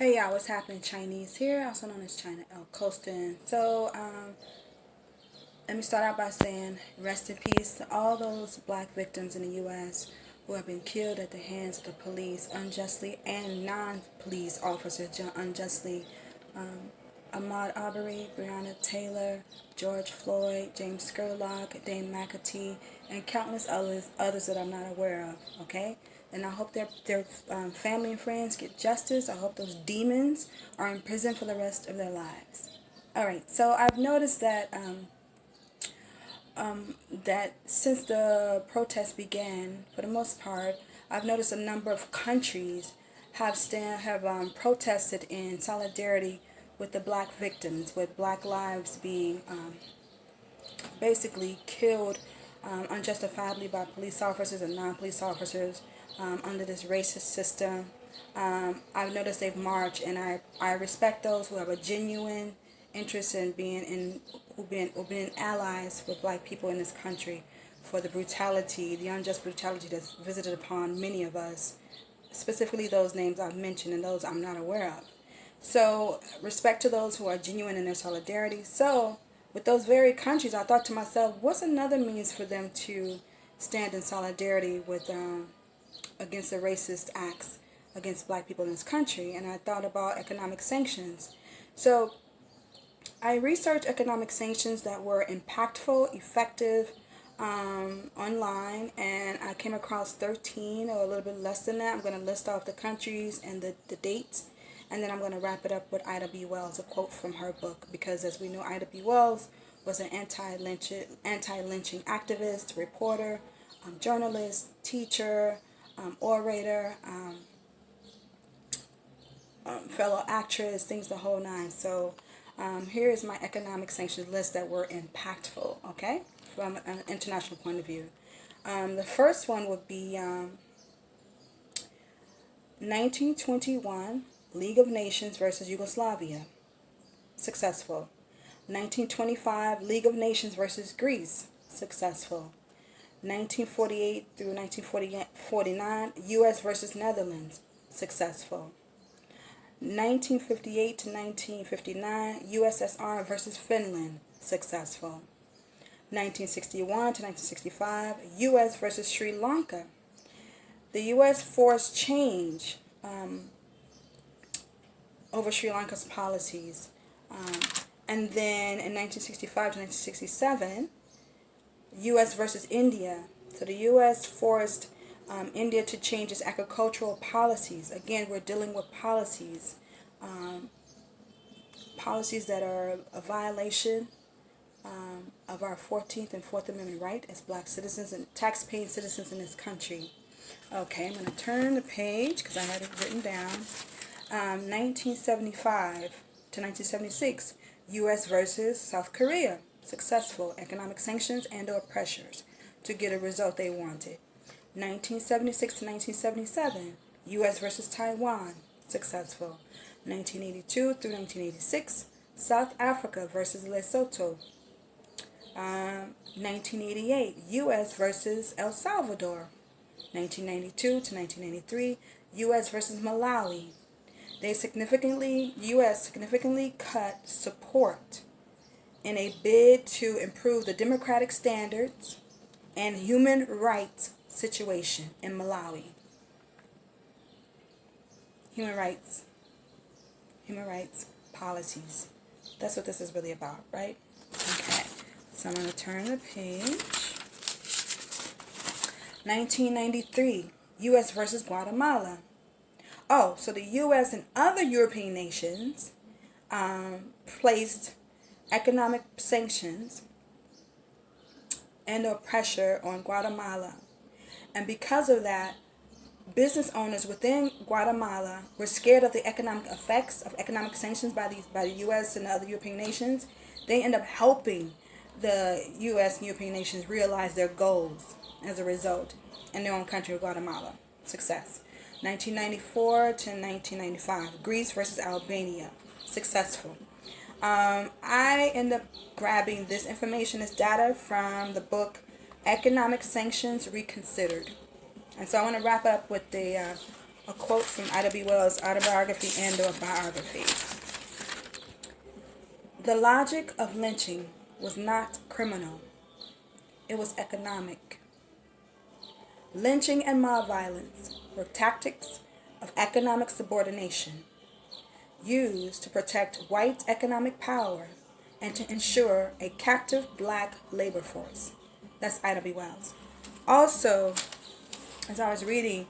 Hey y'all, what's happening? Chinese here, also known as China El Coastin. Let me start out by saying rest in peace to all those black victims in the U.S. who have been killed at the hands of the police unjustly and non-police officers unjustly. Ahmaud Arbery, Breonna Taylor, George Floyd, James Scurlock, Dane McAtee, and countless others that I'm not aware of. Okay, and I hope their family and friends get justice. I hope those demons are in prison for the rest of their lives. All right, so I've noticed that since the protests began, for the most part, I've noticed a number of countries have protested in solidarity with the black victims, with black lives being basically killed unjustifiably by police officers and non-police officers under this racist system. I've noticed they've marched, and I respect those who have a genuine interest in who've been allies with black people in this country for the brutality, the unjust brutality that's visited upon many of us, specifically those names I've mentioned and those I'm not aware of. So, respect to those who are genuine in their solidarity. So, with those very countries, I thought to myself, what's another means for them to stand in solidarity with against the racist acts against black people in this country? And I thought about economic sanctions. So, I researched economic sanctions that were impactful, effective, online, and I came across 13 or a little bit less than that. I'm going to list off the countries and the dates, and then I'm going to wrap it up with Ida B. Wells, a quote from her book, because as we know, Ida B. Wells was an anti-lynching activist, reporter, journalist, teacher, orator, fellow actress, things the whole nine. So here is my economic sanctions list that were impactful, okay, from an international point of view. The first one would be 1921 League of Nations versus Yugoslavia, successful. 1925 League of Nations versus Greece, successful. 1948 through 1949 U.S. versus Netherlands, successful. 1958 to 1959 USSR versus Finland, successful. 1961 to 1965 U.S. versus Sri Lanka. The U.S. forced change over Sri Lanka's policies. And then in 1965 to 1967, U.S. versus India. So the U.S. forced India to change its agricultural policies. Again, we're dealing with policies. Policies that are a violation of our 14th and 4th Amendment right as black citizens and tax-paying citizens in this country. Okay, I'm going to turn the page because I had it written down. 1975 to 1976, U.S. versus South Korea. Successful economic sanctions and or pressures to get a result they wanted. 1976 to 1977, U.S. versus Taiwan. Successful. 1982 through 1986, South Africa versus Lesotho. 1988, U.S. versus El Salvador. 1992 to 1993, U.S. versus Malawi. U.S. significantly cut support in a bid to improve the democratic standards and human rights situation in Malawi. Human rights policies. That's what this is really about, right? Okay, so I'm going to turn the page. 1993, U.S. versus Guatemala. Oh, so the U.S. and other European nations placed economic sanctions and or pressure on Guatemala. And because of that, business owners within Guatemala were scared of the economic effects of economic sanctions by the U.S. and other European nations. They end up helping the U.S. and European nations realize their goals as a result in their own country of Guatemala. Success. 1994 to 1995, Greece versus Albania. Successful. I end up grabbing this information, this data from the book Economic Sanctions Reconsidered. And so I want to wrap up with a a quote from Ida B. Wells' autobiography and or biography. The logic of lynching was not criminal. It was economic. Lynching and mob violence were tactics of economic subordination used to protect white economic power and to ensure a captive black labor force. That's Ida B. Wells. Also, as I was reading,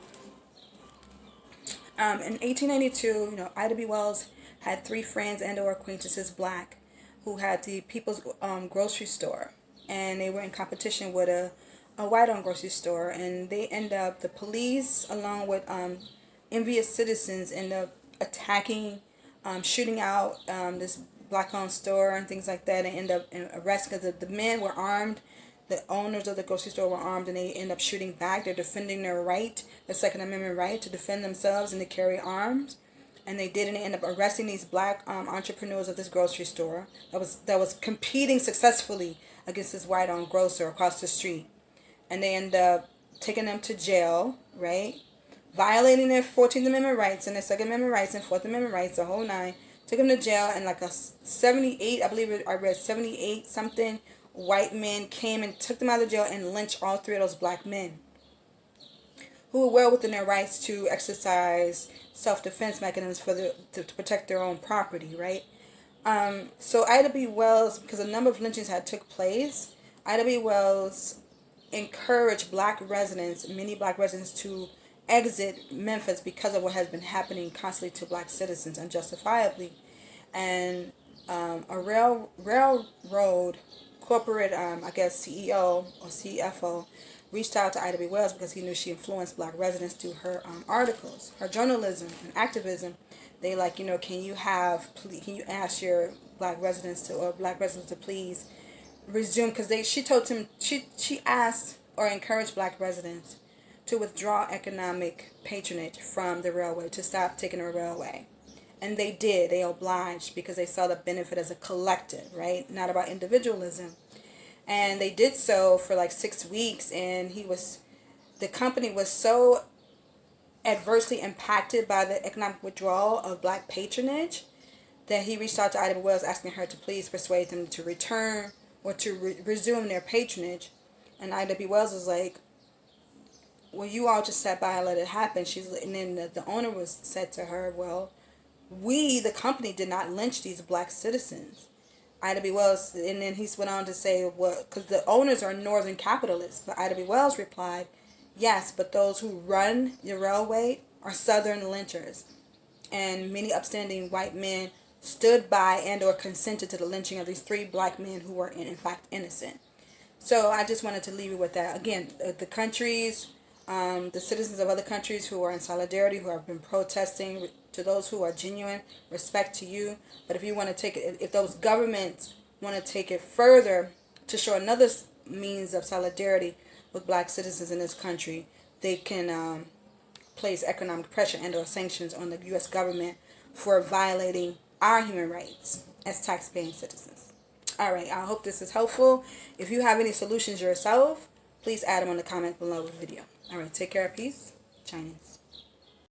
in 1892, Ida B. Wells had 3 friends and or acquaintances, black, who had the People's Grocery Store, and they were in competition with a white-owned grocery store, and they end up, the police, along with envious citizens, end up attacking, shooting out this black-owned store and things like that, and end up arresting, because the men were armed. The owners of the grocery store were armed, and they end up shooting back. They're defending their right, the Second Amendment right, to defend themselves and to carry arms. And they did, and they end up arresting these black entrepreneurs of this grocery store that was competing successfully against this white-owned grocer across the street. And they end up taking them to jail, right? Violating their 14th Amendment rights and their Second Amendment rights and 4th Amendment rights, the whole 9. Took them to jail, and like a 78, I believe I read 78 something white men came and took them out of jail and lynched all 3 of those black men who were well within their rights to exercise self-defense mechanisms to protect their own property, right? So Ida B. Wells, because a number of lynchings had took place, Ida B. Wells encouraged many black residents, to exit Memphis because of what has been happening constantly to black citizens unjustifiably. And a railroad corporate, CEO or CFO, reached out to Ida B. Wells because he knew she influenced black residents through her articles, her journalism and activism. They can you ask your black residents to please resume, because she asked or encouraged black residents to withdraw economic patronage from the railway, to stop taking the railway. And they did. They obliged because they saw the benefit as a collective, right? Not about individualism. And they did so for like 6 weeks, and the company was so adversely impacted by the economic withdrawal of black patronage that he reached out to Ida B. Wells asking her to please persuade them to return or to resume their patronage. And Ida B. Wells was like, well, you all just sat by and let it happen. And then the owner said to her, well, we, the company, did not lynch these black citizens. Ida B. Wells, and then he went on to say, well, because the owners are northern capitalists. But Ida B. Wells replied, yes, but those who run the railway are southern lynchers. And many upstanding white men stood by and or consented to the lynching of these 3 black men who were in fact innocent. So I just wanted to leave you with that. Again, the countries, the citizens of other countries who are in solidarity, who have been protesting, to those who are genuine, respect to you. But if you want to take it, if those governments want to take it further to show another means of solidarity with black citizens in this country, they can place economic pressure and or sanctions on the U.S. government for violating our human rights as tax-paying citizens. All right, I hope this is helpful. If you have any solutions yourself, please add them on the comment below the video. All right, take care, peace, Chinese.